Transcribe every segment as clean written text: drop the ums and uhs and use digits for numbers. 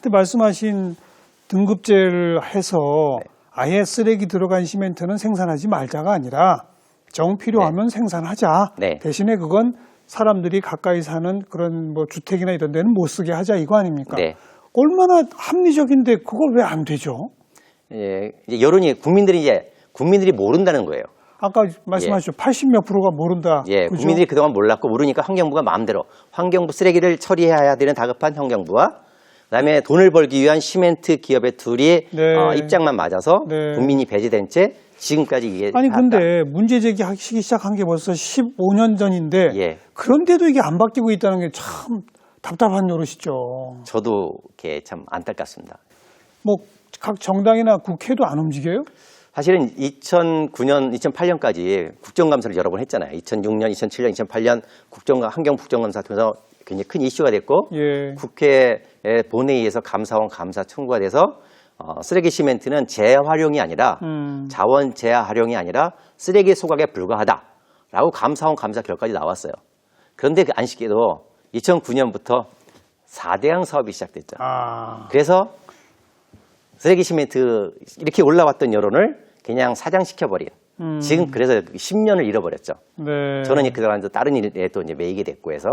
근데 말씀하신 등급제를 해서 네. 아예 쓰레기 들어간 시멘트는 생산하지 말자가 아니라 정 필요하면 생산하자. 네. 대신에 그건 사람들이 가까이 사는 그런 뭐 주택이나 이런 데는 못 쓰게 하자 이거 아닙니까? 네. 얼마나 합리적인데 그걸 왜 안 되죠? 예, 이제 여론이 국민들이 모른다는 거예요. 아까 말씀하셨죠. 80몇 프로가 모른다. 예, 그죠? 국민들이 그동안 몰랐고 모르니까 환경부가 마음대로 환경부 쓰레기를 처리해야 되는 다급한 환경부와 그다음에 돈을 벌기 위한 시멘트 기업의 둘이 네. 입장만 맞아서 네. 국민이 배제된 채 지금까지 이게 아니 닿았다. 근데 문제 제기하기 시작한 게 벌써 15년 전인데 예. 그런데도 이게 안 바뀌고 있다는 게 참 답답한 노릇이죠. 저도 이렇게 참 안타깝습니다. 뭐 각 정당이나 국회도 안 움직여요? 사실은 2009년, 2008년까지 국정감사를 여러 번 했잖아요. 2006년, 2007년, 2008년 환경 국정감사 통해서 굉장히 큰 이슈가 됐고 예. 국회 본회의에서 감사원 감사 청구가 돼서 쓰레기 시멘트는 재활용이 아니라 자원 재활용이 아니라 쓰레기 소각에 불과하다라고 감사원 감사 결과까지 나왔어요. 그런데 그 안식게도 2009년부터 4대강 사업이 시작됐죠. 그래서 쓰레기 시멘트 이렇게 올라왔던 여론을 그냥 사장시켜버린 지금 그래서 10년을 잃어버렸죠. 네. 저는 그동안 다른 일에 또 이제 매이게 됐고 해서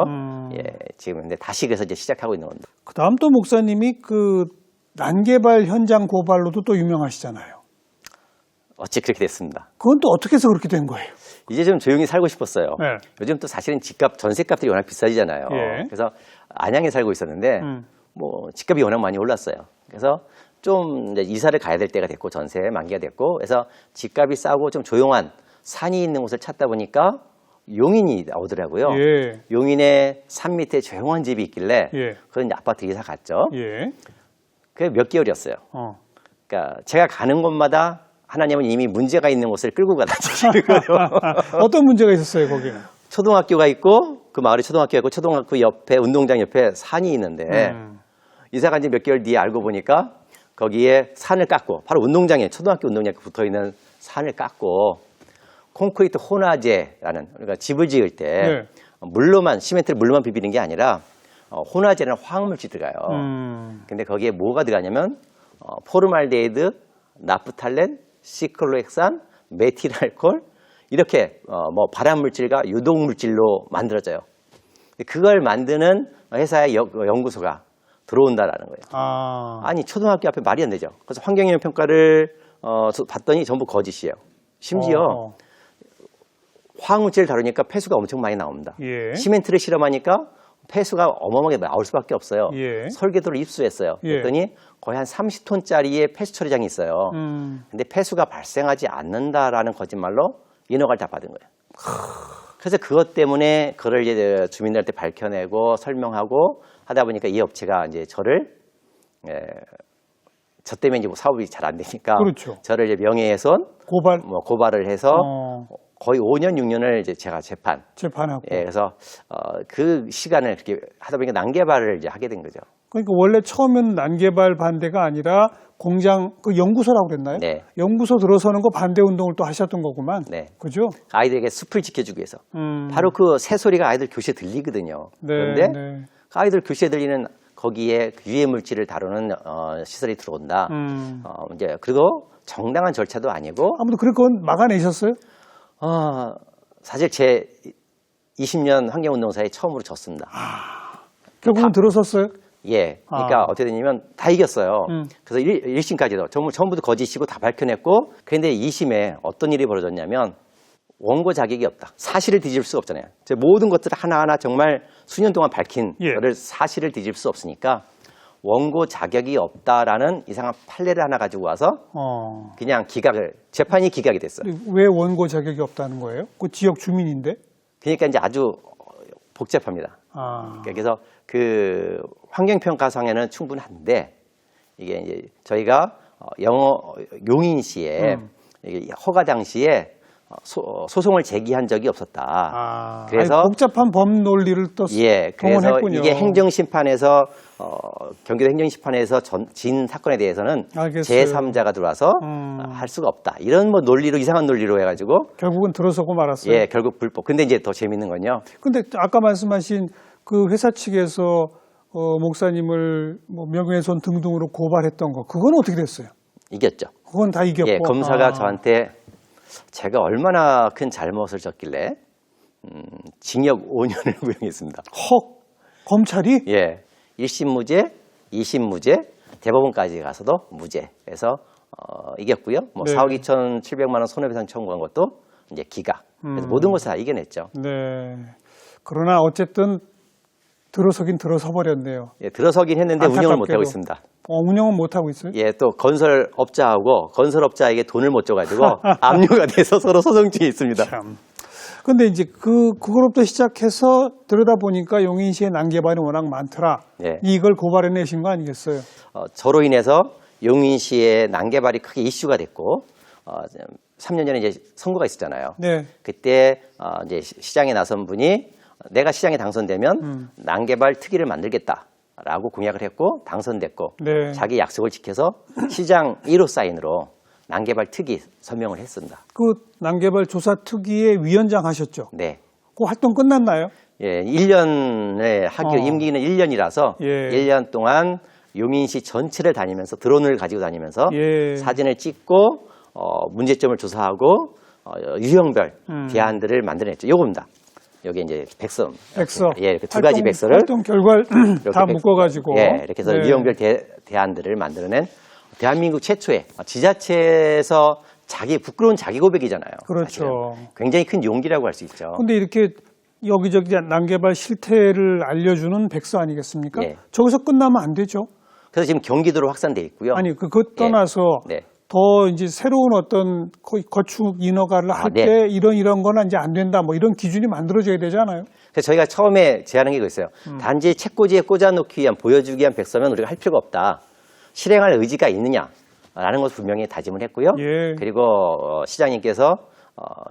예, 지금 근데 다시 그래서 이제 시작하고 있는 겁니다. 그다음 또 목사님이 그 난개발 현장 고발로도 또 유명하시잖아요. 어찌 그렇게 됐습니다. 그건 또 어떻게 해서 그렇게 된 거예요? 이제 좀 조용히 살고 싶었어요. 네. 요즘 또 사실은 집값, 전세값들이 워낙 비싸지잖아요. 예. 그래서 안양에 살고 있었는데 뭐 집값이 워낙 많이 올랐어요. 그래서 좀 이제 이사를 가야 될 때가 됐고 전세 만기가 됐고 그래서 집값이 싸고 좀 조용한 산이 있는 곳을 찾다 보니까 용인이 나오더라고요. 예. 용인에 산 밑에 조용한 집이 있길래 예. 그건 이제 아파트 이사 갔죠. 예. 그게 몇 개월이었어요. 그러니까 제가 가는 곳마다 하나님은 이미 문제가 있는 곳을 끌고 가다 주시거든요. 어떤 문제가 있었어요, 거기는? 초등학교가 있고 그 마을에 초등학교가 있고 초등학교 옆에 운동장 옆에 산이 있는데 이사 간 지 몇 개월 뒤에 알고 보니까 거기에 산을 깎고 바로 운동장에 초등학교 운동장에 붙어 있는 산을 깎고 콘크리트 혼화제라는 그러니까 집을 지을 때 네. 물로만 시멘트를 물로만 비비는 게 아니라 혼화제라는 화학물질이 들어가요. 근데 거기에 뭐가 들어가냐면 포르말데히드, 나프탈렌, 시클로헥산, 메틸알코올 이렇게 뭐 발암물질과 유독물질로 만들어져요. 그걸 만드는 회사의 연구소가 들어온다라는 거예요. 아니 초등학교 앞에 말이 안 되죠. 그래서 환경영향 평가를 봤더니 전부 거짓이에요. 심지어 화학물질을 다루니까 폐수가 엄청 많이 나옵니다. 예. 시멘트를 실험하니까 폐수가 어마어마하게 나올 수밖에 없어요. 예. 설계도를 입수했어요. 예. 그랬더니 거의 한 30톤짜리의 폐수 처리장이 있어요. 근데 폐수가 발생하지 않는다라는 거짓말로 인허가를 다 받은 거예요. 그래서 그것 때문에 그걸 이제 주민들한테 밝혀내고 설명하고 하다 보니까 이 업체가 이제 저를 저 때문에 이제 뭐 사업이 잘 안 되니까 그렇죠. 저를 이제 명예훼손 고발을 해서 거의 5년 6년을 이제 제가 재판하고. 예, 그래서 그 시간을 그렇게 하다 보니까 난개발을 이제 하게 된 거죠. 그러니까 원래 처음엔 난개발 반대가 아니라 공장 그 연구소라고 그랬나요? 네. 연구소 들어서는 거 반대 운동을 또 하셨던 거구만. 네. 그죠? 아이들에게 숲을 지켜주기 위해서. 바로 그 새소리가 아이들 교실에 들리거든요. 네, 그런데 네. 그 아이들 교실에 들리는 거기에 유해 물질을 다루는 시설이 들어온다. 이제 그리고 정당한 절차도 아니고. 아무튼 그건 막아내셨어요? 사실 제 20년 환경운동사에 처음으로 졌습니다. 결국은 들어섰어요? 예. 그러니까 어떻게 되냐면 다 이겼어요. 그래서 1심까지도 전부 거짓이고 다 밝혀냈고 그런데 2심에 어떤 일이 벌어졌냐면 원고 자격이 없다. 사실을 뒤집을 수 없잖아요. 모든 것들을 하나하나 정말 수년 동안 밝힌 거를 사실을 뒤집을 수 없으니까 원고 자격이 없다라는 이상한 판례를 하나 가지고 와서 그냥 재판이 기각이 됐어요. 왜 원고 자격이 없다는 거예요? 그 지역 주민인데? 그러니까 이제 아주 복잡합니다. 그래서 그 환경평가상에는 충분한데 이게 이제 저희가 용인시에 허가 당시에 소송을 제기한 적이 없었다. 그래서 아니, 복잡한 법 논리를 또 그래서 동원했군요. 이게 행정심판에서 경기도 행정심판에서 진 사건에 대해서는 알겠어요. 제3자가 들어와서 할 수가 없다. 이런 뭐 논리로 이상한 논리로 해가지고 결국은 들어서고 말았어요. 예, 결국 불법. 근데 이제 더 재밌는 건요. 근데 아까 말씀하신 그 회사 측에서 목사님을 뭐 명예훼손 등등으로 고발했던 거 그건 어떻게 됐어요? 이겼죠. 그건 다 이겼고. 예, 검사가 저한테 제가 얼마나 큰 잘못을 졌길래 징역 5년을 구형했습니다. 헉, 검찰이? 예, 1심 무죄, 2심 무죄, 대법원까지 가서도 무죄에서 이겼고요. 뭐 네. 4억 2,700만 원 손해배상 청구한 것도 이제 기각. 그래서 모든 것을 다 이겨냈죠. 네. 그러나 어쨌든 들어서긴 들어서 버렸네요. 예, 들어서긴 했는데 운영을 못 하고 있습니다. 운영은 못 하고 있어요? 예, 또 건설업자하고 건설업자에게 돈을 못 줘가지고 압류가 돼서 서로 소송 중에 있습니다. 참. 근데 이제 그걸부터 시작해서 들여다 보니까 용인시의 난개발이 워낙 많더라. 예. 이걸 고발해내신 거 아니겠어요? 저로 인해서 용인시의 난개발이 크게 이슈가 됐고, 3년 전에 이제 선거가 있었잖아요. 네. 그때 이제 시장에 나선 분이 내가 시장에 당선되면 난개발 특위를 만들겠다라고 공약을 했고 당선됐고 네. 자기 약속을 지켜서 시장 1호 사인으로 난개발 특위 서명을 했습니다. 그 난개발 조사 특위의 위원장 하셨죠? 네. 그 활동 끝났나요? 예, 1년의 하기로 임기는 1년이라서 예. 1년 동안 용인시 전체를 다니면서 드론을 가지고 다니면서 예. 사진을 찍고 문제점을 조사하고 유형별 대안들을 만들어냈죠. 요겁니다. 여기 이제 백서. 예, 그 두 가지 백서를 활동 결과를 다 묶어가지고. 예, 이렇게 해서 네. 유형별 대안들을 만들어낸 대한민국 최초의 지자체에서 부끄러운 자기 고백이잖아요. 그렇죠. 사실은. 굉장히 큰 용기라고 할 수 있죠. 근데 이렇게 여기저기 난개발 실태를 알려주는 백서 아니겠습니까? 예. 저기서 끝나면 안 되죠. 그래서 지금 경기도로 확산돼 있고요. 아니, 그것 떠나서 네. 더 이제 새로운 어떤 거축 인허가를 할 때 네. 이런 건 이제 안 된다. 뭐 이런 기준이 만들어져야 되잖아요. 그래서 저희가 처음에 제안한 게 있어요. 단지 책꽂이에 꽂아놓기 위한, 보여주기 위한 백서면 우리가 할 필요가 없다. 실행할 의지가 있느냐라는 것을 분명히 다짐을 했고요. 예. 그리고 시장님께서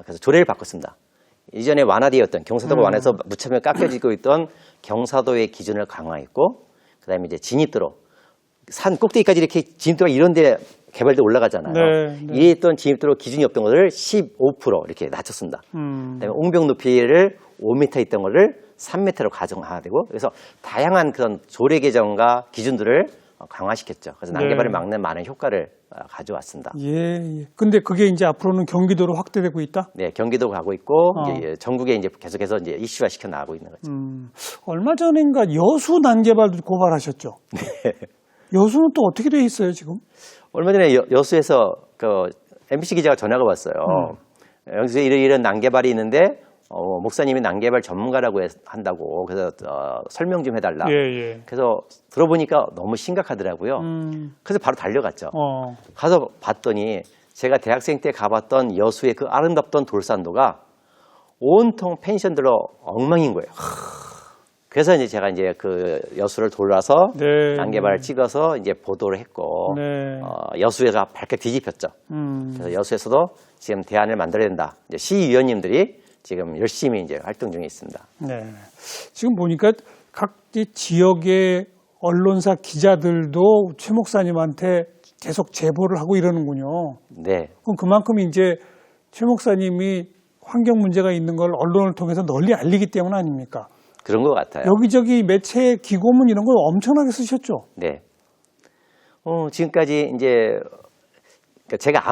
그래서 조례를 바꿨습니다. 이전에 완화되었던 경사도가 완화해서 무참하게 깎여지고 있던 경사도의 기준을 강화했고, 그다음에 이제 진입도로 산 꼭대기까지 이렇게 진입도가 이런데 개발돼 올라가잖아요. 네, 네. 이에 있던 진입도로 기준이 없던 것을 15% 이렇게 낮췄습니다. 그다음에 옹벽 높이를 5m 있던 것을 3m로 가정화되고, 그래서 다양한 그런 조례 개정과 기준들을 강화시켰죠. 그래서 난개발을 네. 막는 많은 효과를 가져왔습니다. 예. 근데 그게 이제 앞으로는 경기도로 확대되고 있다? 네, 경기도 가고 있고 어. 이제 전국에 이제 계속해서 이제 이슈화 시켜 나가고 있는 거죠. 얼마 전인가 여수 난개발도 고발하셨죠? 네. 여수는 또 어떻게 돼 있어요, 지금? 얼마 전에 여수에서 MBC 기자가 전화가 왔어요. 여기서 이런 난개발이 있는데 목사님이 난개발 전문가라고 한다고 그래서 설명 좀 해달라. 예. 그래서 들어보니까 너무 심각하더라고요. 그래서 바로 달려갔죠. 가서 봤더니 제가 대학생 때 가봤던 여수의 그 아름답던 돌산도가 온통 펜션들로 엉망인 거예요. 그래서 이제 제가 이제 그 여수를 돌아서 네. 난개발을 찍어서 이제 보도를 했고 네. 여수가 밝게 뒤집혔죠. 그래서 여수에서도 지금 대안을 만들어야 된다. 이제 시의원님들이 지금 열심히 이제 활동 중에 있습니다. 네. 지금 보니까 각 지역의 언론사 기자들도 최 목사님한테 계속 제보를 하고 이러는군요. 네. 그럼 그만큼 이제 최 목사님이 환경 문제가 있는 걸 언론을 통해서 널리 알리기 때문 아닙니까? 그런 것 같아요. 여기저기 매체 기고문 이런 거 엄청나게 쓰셨죠? 네. 지금까지 이제 그러니까 제가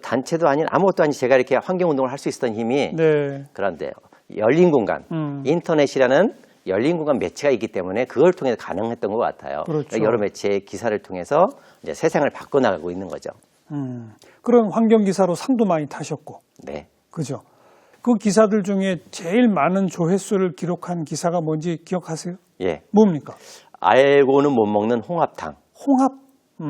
단체도 아닌 아무것도 아닌 제가 이렇게 환경운동을 할 수 있었던 힘이 네. 그런데 열린 공간, 인터넷이라는 열린 공간 매체가 있기 때문에 그걸 통해서 가능했던 것 같아요. 그렇죠. 그러니까 여러 매체의 기사를 통해서 이제 세상을 바꿔나가고 있는 거죠. 그런 환경 기사로 상도 많이 타셨고, 네. 그죠? 그 기사들 중에 제일 많은 조회수를 기록한 기사가 뭔지 기억하세요? 예. 뭡니까? 알고는 못 먹는 홍합탕. 홍합.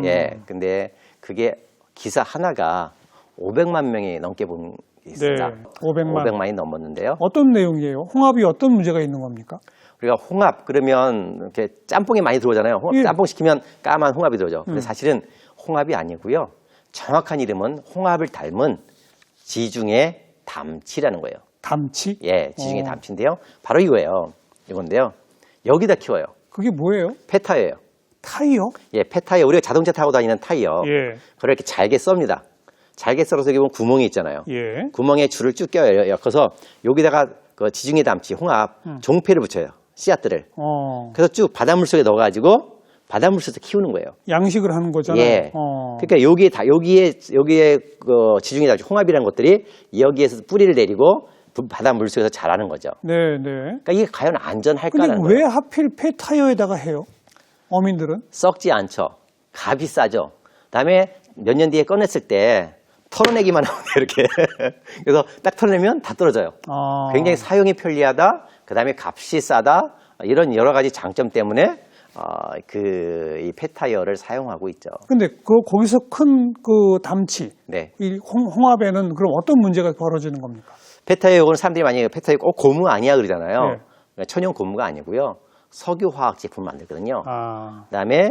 예. 근데 그게 기사 하나가 500만 명이 넘게 본 게 있습니다. 네, 500만. 500만이 넘었는데요. 어떤 내용이에요? 홍합이 어떤 문제가 있는 겁니까? 우리가 홍합 그러면 이렇게 짬뽕이 많이 들어오잖아요. 예. 짬뽕 시키면 까만 홍합이 들어오죠. 근데 사실은 홍합이 아니고요. 정확한 이름은 홍합을 닮은 지중해 담치라는 거예요. 담치? 예, 지중해 담치인데요. 바로 이거예요. 이건데요. 여기다 키워요. 그게 뭐예요? 폐타이어예요. 타이어? 예, 폐타이어. 우리가 자동차 타고 다니는 타이어. 예. 그걸 이렇게 잘게 썹니다. 잘게 썰어서 여기 보면 구멍이 있잖아요. 예. 구멍에 줄을 쭉 엮어서 여기다가 그 지중해 담치, 홍합, 종패를 붙여요. 씨앗들을. 어. 그래서 쭉 바닷물 속에 넣어가지고 바닷물 속에서 키우는 거예요. 양식을 하는 거잖아요. 예. 어. 그러니까 여기에 그 지중해 지중해 홍합이라는 것들이 여기에서 뿌리를 내리고 바닷물 속에서 자라는 거죠. 네, 네. 그러니까 이게 과연 근데 안전할까라는 왜 거예요. 하필 폐타이어에다가 해요? 어민들은? 썩지 않죠. 값이 싸죠. 그다음에 몇 년 뒤에 꺼냈을 때 털어내기만 하면 이렇게. 그래서 딱 털어내면 다 떨어져요. 아. 굉장히 사용이 편리하다. 그다음에 값이 싸다. 이런 여러 가지 장점 때문에 이 폐타이어를 사용하고 있죠. 근데 거기서 큰 그 담치, 네. 이 홍합에는 그럼 어떤 문제가 벌어지는 겁니까? 폐타이어 요거는 사람들이 많이 폐타이어 꼭 고무 아니야 그러잖아요. 네. 그러니까 천연 고무가 아니고요. 석유화학 제품 만들거든요. 아. 그다음에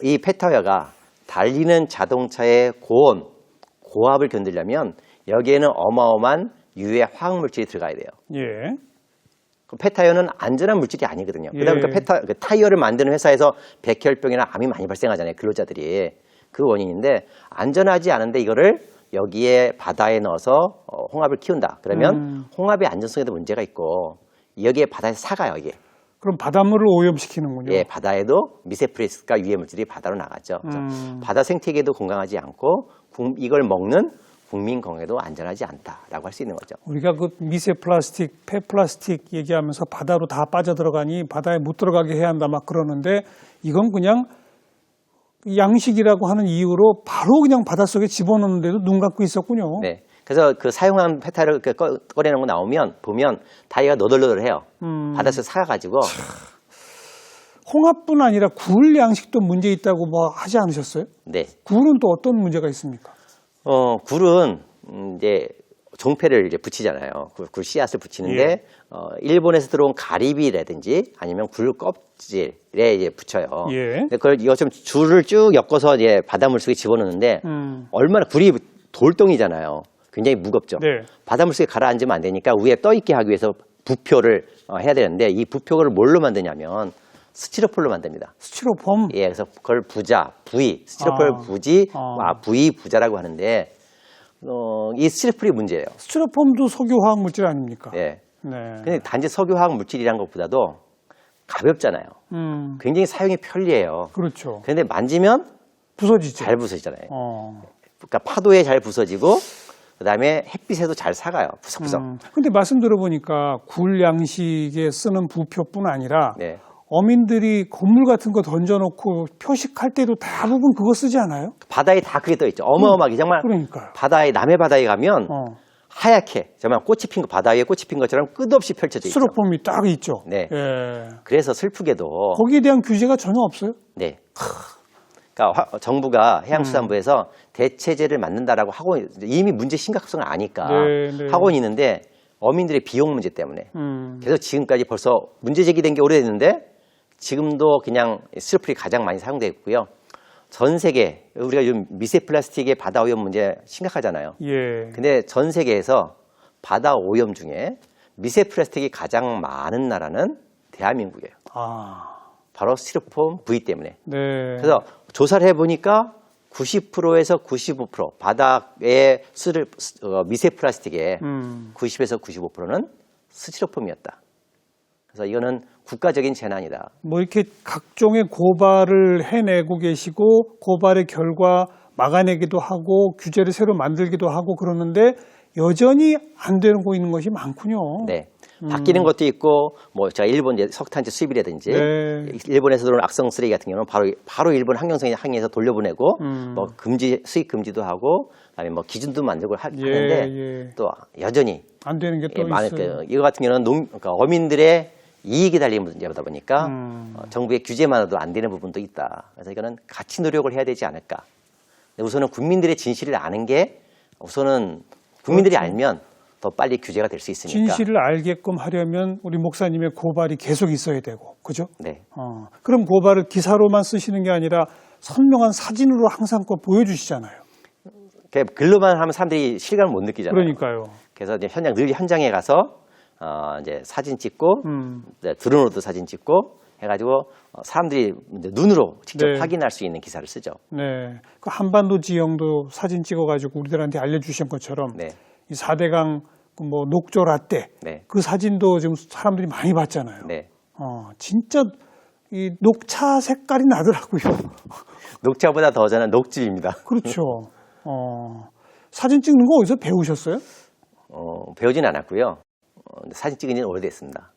이 폐타이어가 달리는 자동차의 고온, 고압을 견디려면 여기에는 어마어마한 유해 화학 물질이 들어가야 돼요. 예. 그 폐타이어는 안전한 물질이 아니거든요. 예. 그다음에 그 타이어를 만드는 회사에서 백혈병이나 암이 많이 발생하잖아요. 근로자들이. 그 원인인데 안전하지 않은데 이거를 여기에 바다에 넣어서 홍합을 키운다. 그러면 홍합의 안전성에도 문제가 있고 여기에 바다에서 사가요, 이게. 그럼 바닷물을 오염시키는군요. 예, 바다에도 미세플라스틱과 유해 물질이 바다로 나가죠. 그래서 바다 생태계도 건강하지 않고 이걸 먹는 국민 건강에도 안전하지 않다라고 할 수 있는 거죠. 우리가 그 미세 플라스틱, 폐플라스틱 얘기하면서 바다로 다 빠져들어가니 바다에 못 들어가게 해야 한다 막 그러는데 이건 그냥 양식이라고 하는 이유로 바로 그냥 바닷속에 집어넣는데도 눈 감고 있었군요. 네. 그래서 그 사용한 폐타이어를 꺼내는 거 나오면 보면 다이가 너덜너덜해요. 바닷속에 사가가지고. 홍합뿐 아니라 굴 양식도 문제 있다고 뭐 하지 않으셨어요? 네. 굴은 또 어떤 문제가 있습니까? 굴은 이제 종패를 이제 붙이잖아요. 굴 씨앗을 붙이는데 예. 일본에서 들어온 가리비라든지 아니면 굴 껍질에 이제 붙여요. 예. 근데 이거 좀 줄을 쭉 엮어서 이제 바닷물 속에 집어넣는데 얼마나 굴이 돌덩이잖아요. 굉장히 무겁죠. 네. 바닷물 속에 가라앉으면 안 되니까 위에 떠 있게 하기 위해서 부표를 해야 되는데 이 부표를 뭘로 만드냐면 스티로폴로 만듭니다. 스티로폼? 예, 그래서 그걸 부위, 스티로폴 부지, 부위 부자라고 하는데, 이 스티로폴이 문제예요. 스티로폼도 석유화학 물질 아닙니까? 예. 네. 근데 단지 석유화학 물질이란 것보다도 가볍잖아요. 굉장히 사용이 편리해요. 그렇죠. 그런데 만지면 부서지죠. 잘 부서지잖아요. 어. 그러니까 파도에 잘 부서지고, 그 다음에 햇빛에도 잘 사가요. 푸석푸석. 근데 말씀 들어보니까 굴 양식에 쓰는 부표뿐 아니라 네. 어민들이 건물 같은 거 던져놓고 표식할 때도 대부분 그거 쓰지 않아요? 바다에 다 그게 떠 있죠. 어마어마하게 정말 그러니까요. 남해 바다에 가면 어. 하얗게 정말 꽃이 핀 거, 바다 위에 꽃이 핀 것처럼 끝없이 펼쳐져 있죠. 스티로폼이 딱 있죠. 네. 예. 그래서 슬프게도 거기에 대한 규제가 전혀 없어요? 네. 그러니까 정부가 해양수산부에서 대체제를 만든다라고 하고 이미 문제 심각성을 아니까 네, 네. 하고 있는데 어민들의 비용 문제 때문에 그래서 지금까지 벌써 문제 제기된 게 오래됐는데 지금도 그냥 스티로폼이 가장 많이 사용되고 있고요. 전 세계 우리가 요즘 미세 플라스틱의 바다 오염 문제 심각하잖아요. 예. 근데 전 세계에서 바다 오염 중에 미세 플라스틱이 가장 많은 나라는 대한민국이에요. 아. 바로 스티로폼 부위 때문에. 네. 그래서 조사를 해보니까 90%에서 95% 바다의 미세 플라스틱의 90에서 95%는 스티로폼이었다. 그래서 이거는 국가적인 재난이다. 뭐 이렇게 각종의 고발을 해내고 계시고 고발의 결과 막아내기도 하고 규제를 새로 만들기도 하고 그러는데 여전히 안 되고 있는 것이 많군요. 네. 바뀌는 것도 있고, 뭐, 제가 일본 이제 석탄재 수입이라든지, 네. 일본에서 들어온 악성 쓰레기 같은 경우는 바로 일본 항해에서 돌려보내고, 뭐, 수입 금지도 하고, 그다음에 뭐, 기준도 만들고 하는데, 예. 또 여전히, 안 되는 게 또 있어요. 이거 같은 경우는 그러니까 어민들의 이익이 달린 문제다 보니까, 정부의 규제만으로도 안 되는 부분도 있다. 그래서 이거는 같이 노력을 해야 되지 않을까. 근데 우선은 국민들의 진실을 아는 게, 우선은 국민들이 그렇죠. 알면, 더 빨리 규제가 될 수 있으니까. 진실을 알게끔 하려면 우리 목사님의 고발이 계속 있어야 되고, 그죠? 네. 그럼 고발을 기사로만 쓰시는 게 아니라 선명한 사진으로 항상 꼭 보여주시잖아요. 글로만 하면 사람들이 실감을 못 느끼잖아요. 그러니까요. 그래서 이제 늘 현장에 가서 이제 사진 찍고 이제 드론으로도 사진 찍고 해가지고 사람들이 이제 눈으로 직접 네. 확인할 수 있는 기사를 쓰죠. 네. 그 한반도 지형도 사진 찍어가지고 우리들한테 알려주신 것처럼 네. 이 4대강 뭐 녹조 라떼 네. 그 사진도 지금 사람들이 많이 봤잖아요. 네. 진짜 이 녹차 색깔이 나더라고요. 녹차보다 더 저는 녹즙입니다. 그렇죠. 사진 찍는 거 어디서 배우셨어요? 배우진 않았고요. 사진 찍은 지는 오래됐습니다.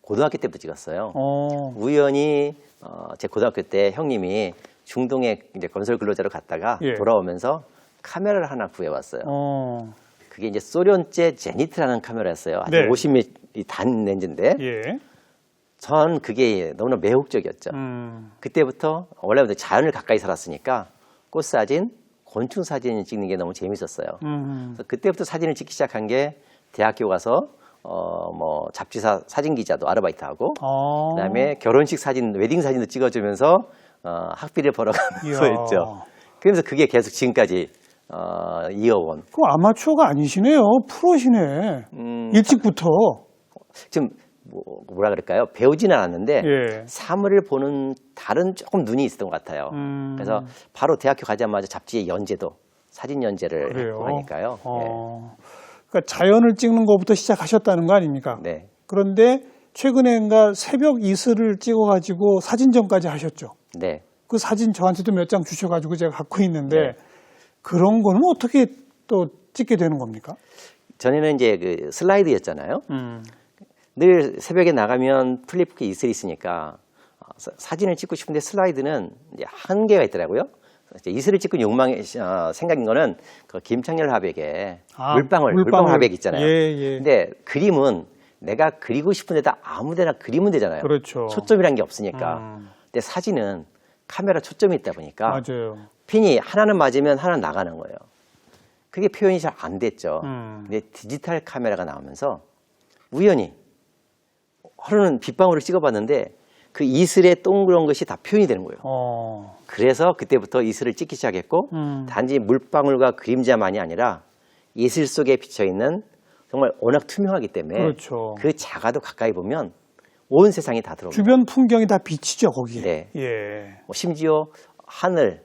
고등학교 때부터 찍었어요. 우연히 제 고등학교 때 형님이 중동에 이제 건설 근로자로 갔다가 예. 돌아오면서 카메라를 하나 구해왔어요. 그게 이제 소련제 제니트라는 카메라였어요. 아주 네. 50mm 단 렌즈인데 예. 전 그게 너무나 매혹적이었죠. 그때부터 원래부터 자연을 가까이 살았으니까 꽃사진, 곤충 사진 찍는 게 너무 재밌었어요. 그래서 그때부터 사진을 찍기 시작한 게 대학교 가서 뭐 잡지사 사진 기자도 아르바이트하고 그다음에 결혼식 사진, 웨딩 사진도 찍어주면서 학비를 벌어가면서 이야. 했죠. 그래서 그게 계속 지금까지 이어온. 그 아마추어가 아니시네요. 프로시네. 일찍부터. 지금 뭐라 그럴까요? 배우지는 않았는데 예. 사물을 보는 다른 조금 눈이 있었던 것 같아요. 그래서 바로 대학교 가자마자 잡지에 연재도 사진 연재를 그래요. 했고 하니까요. 그러니까 자연을 찍는 것부터 시작하셨다는 거 아닙니까? 네. 그런데 최근에인가 새벽 이슬을 찍어가지고 사진전까지 하셨죠. 네. 그 사진 저한테도 몇 장 주셔가지고 제가 갖고 있는데 네. 그런 거는 어떻게 또 찍게 되는 겁니까? 전에는 이제 그 슬라이드였잖아요. 늘 새벽에 나가면 플립크 이슬이 있으니까 사진을 찍고 싶은데 슬라이드는 이제 한계가 있더라고요. 이제 이슬을 찍고 욕망이 생각인 거는 그 김창렬 화백의 물방울 화백 있잖아요. 예. 근데 그림은 내가 그리고 싶은 데다 아무 데나 그리면 되잖아요. 그렇죠. 초점이란 게 없으니까. 근데 사진은 카메라 초점이 있다 보니까 맞아요. 핀이 하나는 맞으면 하나는 나가는 거예요. 그게 표현이 잘 안 됐죠. 근데 디지털 카메라가 나오면서 우연히 하루는 빗방울을 찍어봤는데 그 이슬에 동그란 것이 다 표현이 되는 거예요. 그래서 그때부터 이슬을 찍기 시작했고 단지 물방울과 그림자만이 아니라 이슬 속에 비쳐있는 정말 워낙 투명하기 때문에 그렇죠. 그 자가도 가까이 보면 온 세상이 다 들어옵니다. 주변 풍경이 다 비치죠, 거기에. 네. 예. 뭐 심지어 하늘,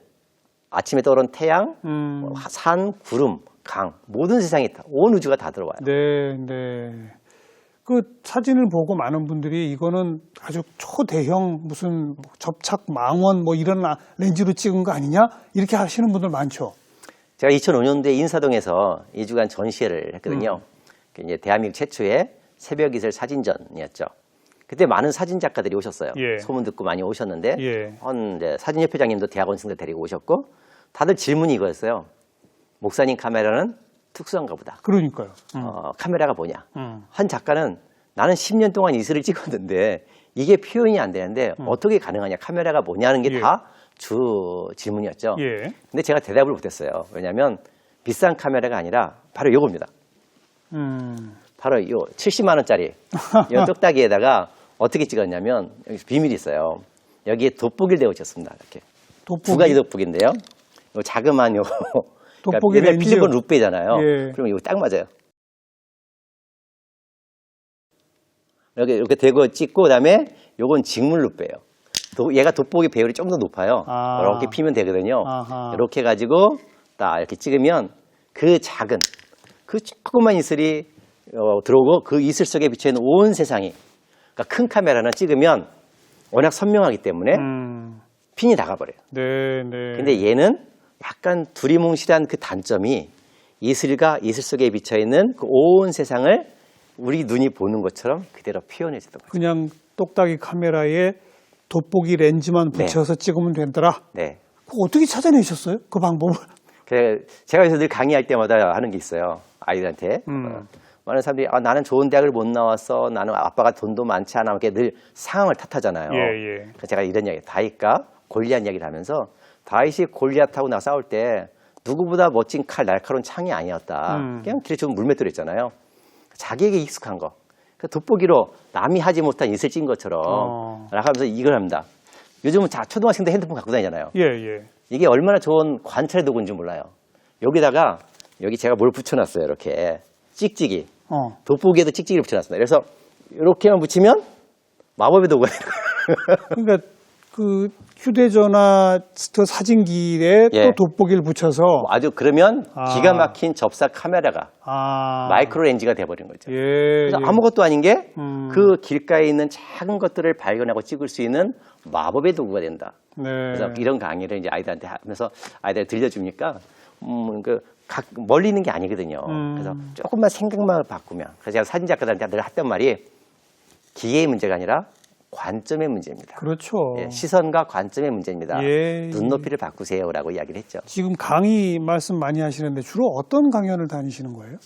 아침에 떠오른 태양, 뭐 산, 구름, 강 모든 세상이 다, 온 우주가 다 들어와요. 네. 그 사진을 보고 많은 분들이 이거는 아주 초대형 무슨 접착 망원 뭐 이런 렌즈로 찍은 거 아니냐 이렇게 하시는 분들 많죠. 제가 2005년도에 인사동에서 2주간 전시회를 했거든요. 이제 대한민국 최초의 새벽 이슬 사진전이었죠. 그때 많은 사진 작가들이 오셨어요. 예. 소문 듣고 많이 오셨는데 예. 이제 사진협회장님도 대학원생들 데리고 오셨고 다들 질문이 이거였어요. 목사님 카메라는 특수한가 보다. 그러니까요. 카메라가 뭐냐. 한 작가는 나는 10년 동안 이슬을 찍었는데 이게 표현이 안 되는데 어떻게 가능하냐. 카메라가 뭐냐는 게 다 주 질문이었죠. 예. 근데 제가 대답을 못했어요. 왜냐하면 비싼 카메라가 아니라 바로 이겁니다. 바로 이 70만 원짜리 이 똑딱이에다가 어떻게 찍었냐면 여기 비밀이 있어요. 여기에 돋보기를 대고쳤습니다. 이렇게 두 가지 돋보기인데요. 요 자그마한 요거 돋보기 그러니까 렌즈. 필름은 루페잖아요. 예. 그럼 이거 딱 맞아요. 이렇게 대고 찍고 그다음에 요건 직물 루페예요. 얘가 돋보기 배율이 좀 더 높아요. 이렇게 피면 되거든요. 이렇게 해가지고 딱 이렇게 찍으면 그 작은 그 조그만 이슬이 들어오고 그 이슬 속에 비쳐있는 온 세상이 그러니까 큰 카메라는 찍으면 워낙 선명하기 때문에 핀이 나가버려요. 네. 근데 얘는 약간 두리뭉실한 그 단점이 이슬과 이슬 속에 비쳐있는 그 온 세상을 우리 눈이 보는 것처럼 그대로 표현해주는 거죠. 그냥 똑딱이 카메라에 돋보기 렌즈만 붙여서 찍으면 되더라. 네. 그거 어떻게 찾아내셨어요? 그 방법을? 그래, 제가 그래서 늘 강의할 때마다 하는 게 있어요. 아이들한테. 많은 사람들이 나는 좋은 대학을 못 나왔어. 나는 아빠가 돈도 많지 않아. 이렇게 늘 상황을 탓하잖아요. 예. 그래서 제가 이런 이야기, 다윗과 골리앗 이야기를 하면서 다윗이 골리앗하고 나 싸울 때 누구보다 멋진 칼, 날카로운 창이 아니었다. 그냥 길에 좋은 물맷돌이었잖아요. 자기에게 익숙한 거. 그 돋보기로 남이 하지 못한 이슬 찐 것처럼 하면서 이걸 합니다. 요즘은 초등학생들 핸드폰 갖고 다니잖아요. 예. 이게 얼마나 좋은 관찰 도구인지 몰라요. 여기다가 여기 제가 뭘 붙여놨어요. 이렇게 찍찍이. 돋보기에도 찍찍이를 붙여놨습니다. 그래서 이렇게만 붙이면 마법의 도구가 되는 거예요. 그러니까 그 휴대전화 사진기에 예. 또 돋보기를 붙여서 아주 그러면 아. 기가 막힌 접사 카메라가 마이크로 렌즈가 돼버린 거죠. 예, 그래서 예. 아무것도 아닌 게 그 길가에 있는 작은 것들을 발견하고 찍을 수 있는 마법의 도구가 된다. 네. 그래서 이런 강의를 이제 아이들한테 하면서 아이들 들려주니까 멀리 있는 게 아니거든요. 그래서 조금만 생각만 바꾸면, 그래서 제가 사진 작가들한테 늘 했던 말이 기계의 문제가 아니라 관점의 문제입니다. 그렇죠. 예, 시선과 관점의 문제입니다. 예. 눈높이를 바꾸세요라고 이야기를 했죠. 지금 강의 말씀 많이 하시는데 주로 어떤 강연을 다니시는 거예요?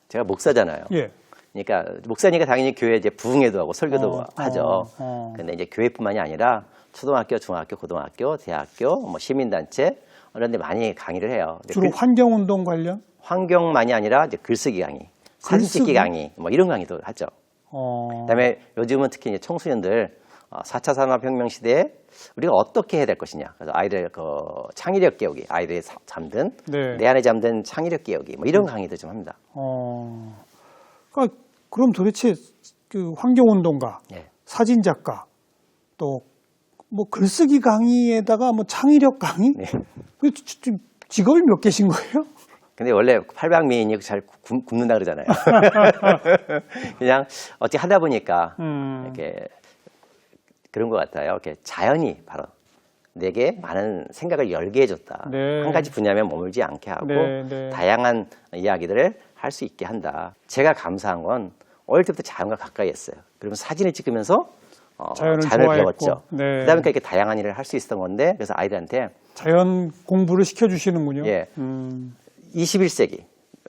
제가 목사잖아요. 예. 그러니까 목사니까 당연히 교회 이제 부흥회도 하고 설교도 하죠. 어. 근데 이제 교회뿐만이 아니라 초등학교, 중학교, 고등학교, 대학교, 뭐 시민단체 이런 데 많이 강의를 해요. 근데 주로 환경운동 관련? 환경만이 아니라 이제 글쓰기 강의, 사진 찍기 글쓰기? 강의 뭐 이런 강의도 하죠. 어. 그다음에 요즘은 특히 이제 청소년들 4차 산업혁명 시대에 우리가 어떻게 해야 될 것이냐. 그래서 아이들 그 창의력 깨우기, 아이들이 잠든 네. 내 안에 잠든 창의력 깨우기 뭐 이런 강의도 좀 합니다. 그러니까 그럼 도대체 그 환경운동가, 예. 사진작가, 또 뭐 글쓰기 강의에다가 뭐 창의력 강의? 네. 그 직업이 몇 개신 거예요? 근데 원래 팔방미인이 잘 굽는다 그러잖아요. 그냥 어찌 하다 보니까 이렇게 그런 것 같아요. 이렇게 자연이 바로 내게 많은 생각을 열게 해줬다. 네. 한 가지 분야면 머물지 않게 하고 네, 네. 다양한 이야기들을 할 수 있게 한다. 제가 감사한 건 어릴 때부터 자연과 가까이 했어요. 그러면서 사진을 찍으면서 자연을 배웠죠. 좋아했고. 네. 그다음에 이렇게 다양한 일을 할 수 있었던 건데 그래서 아이들한테 자연 공부를 시켜주시는군요. 예. 21세기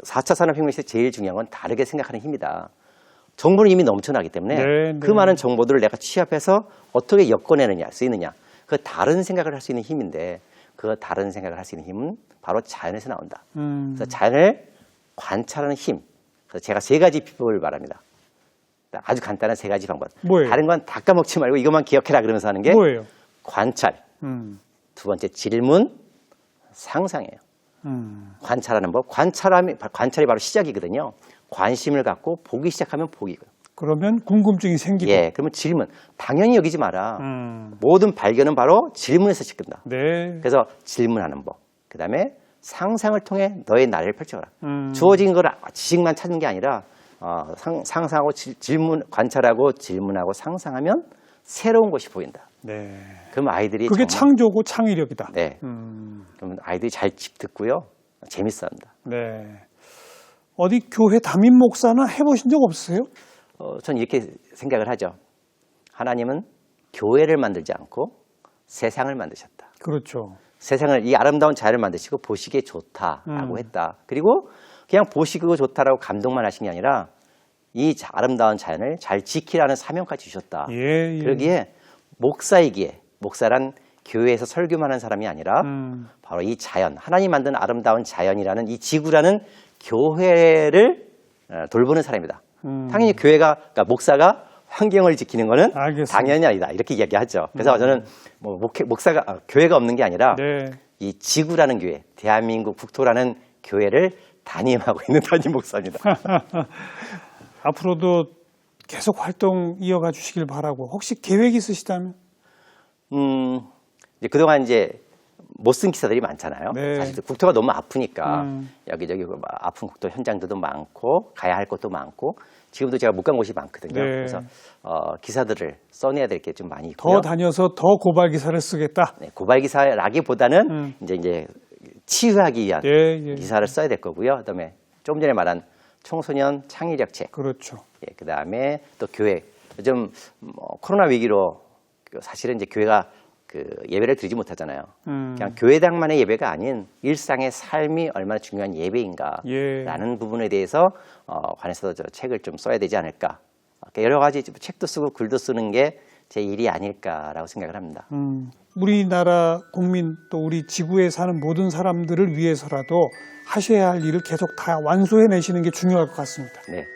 4차 산업혁명 시대 제일 중요한 건 다르게 생각하는 힘이다. 정보는 이미 넘쳐나기 때문에 네, 그 네. 많은 정보들을 내가 취합해서 어떻게 엮어내느냐, 쓰이느냐. 그 다른 생각을 할 수 있는 힘인데 그 다른 생각을 할 수 있는 힘은 바로 자연에서 나온다. 그래서 자연을 관찰하는 힘. 그래서 제가 3가지 비법을 말합니다. 아주 간단한 3가지 방법. 뭐예요? 다른 건 다 까먹지 말고 이것만 기억해라 그러면서 하는 게 뭐예요? 관찰. 두 번째 질문, 상상이에요. 관찰하는 법. 관찰이 바로 시작이거든요. 관심을 갖고 보기 시작하면 보기고요. 그러면 궁금증이 생기고. 예, 그러면 질문. 당연히 여기지 마라. 모든 발견은 바로 질문에서 시작된다. 네. 그래서 질문하는 법. 그 다음에 상상을 통해 너의 나래를 펼쳐라. 주어진 걸 지식만 찾는 게 아니라 상상하고 관찰하고 질문하고 상상하면 새로운 것이 보인다. 네. 그럼 아이들이 그게 정말- 창조고 창의력이다. 네. 그러면 아이들이 잘 듣고요. 재밌어한다. 네. 어디 교회 담임 목사나 해보신 적 없으세요? 전 이렇게 생각을 하죠. 하나님은 교회를 만들지 않고 세상을 만드셨다. 그렇죠. 세상을 이 아름다운 자연을 만드시고 보시기에 좋다라고 했다. 그리고 그냥 보시고 좋다라고 감동만 하신 게 아니라 이 아름다운 자연을 잘 지키라는 사명까지 주셨다. 예, 예. 그러기에 목사이기에 목사란 교회에서 설교만 하는 사람이 아니라 바로 이 자연, 하나님 만든 아름다운 자연이라는 이 지구라는 교회를 돌보는 사람이다. 당연히 그러니까 목사가 환경을 지키는 거는 알겠습니다. 당연히 아니다. 이렇게 이야기하죠. 그래서 저는 뭐 목사가 교회가 없는 게 아니라 네. 이 지구라는 교회, 대한민국 국토라는 교회를 담임하고 있는 담임 목사입니다. 앞으로도 계속 활동 이어가 주시길 바라고 혹시 계획 있으시다면? 이제 그동안 이제 못 쓴 기사들이 많잖아요. 네. 사실 국토가 너무 아프니까 여기저기 아픈 국토 현장들도 많고 가야 할 곳도 많고 지금도 제가 못 간 곳이 많거든요. 네. 그래서 기사들을 써내야 될 게 좀 많이 더 있고요. 다녀서 더 고발 기사를 쓰겠다. 네, 고발 기사라기보다는 이제 치유하기 위한 예, 예. 기사를 써야 될 거고요. 그다음에 조금 전에 말한 청소년 창의력 책, 그렇죠. 예, 그다음에 또 교회. 요즘 코로나 위기로 사실은 이제 교회가 그 예배를 드리지 못하잖아요. 그냥 교회당만의 예배가 아닌 일상의 삶이 얼마나 중요한 예배인가라는 예. 부분에 대해서 관해서 저 책을 좀 써야 되지 않을까. 여러 가지 책도 쓰고 글도 쓰는 게 제 일이 아닐까라고 생각을 합니다. 우리나라 국민 또 우리 지구에 사는 모든 사람들을 위해서라도 하셔야 할 일을 계속 다 완수해내시는 게 중요할 것 같습니다. 네,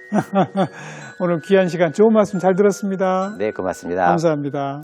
오늘 귀한 시간 좋은 말씀 잘 들었습니다. 네, 고맙습니다. 감사합니다.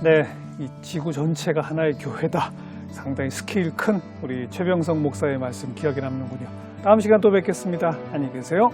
네, 이 지구 전체가 하나의 교회다. 상당히 스케일 큰 우리 최병성 목사의 말씀 기억에 남는군요. 다음 시간 또 뵙겠습니다. 안녕히 계세요.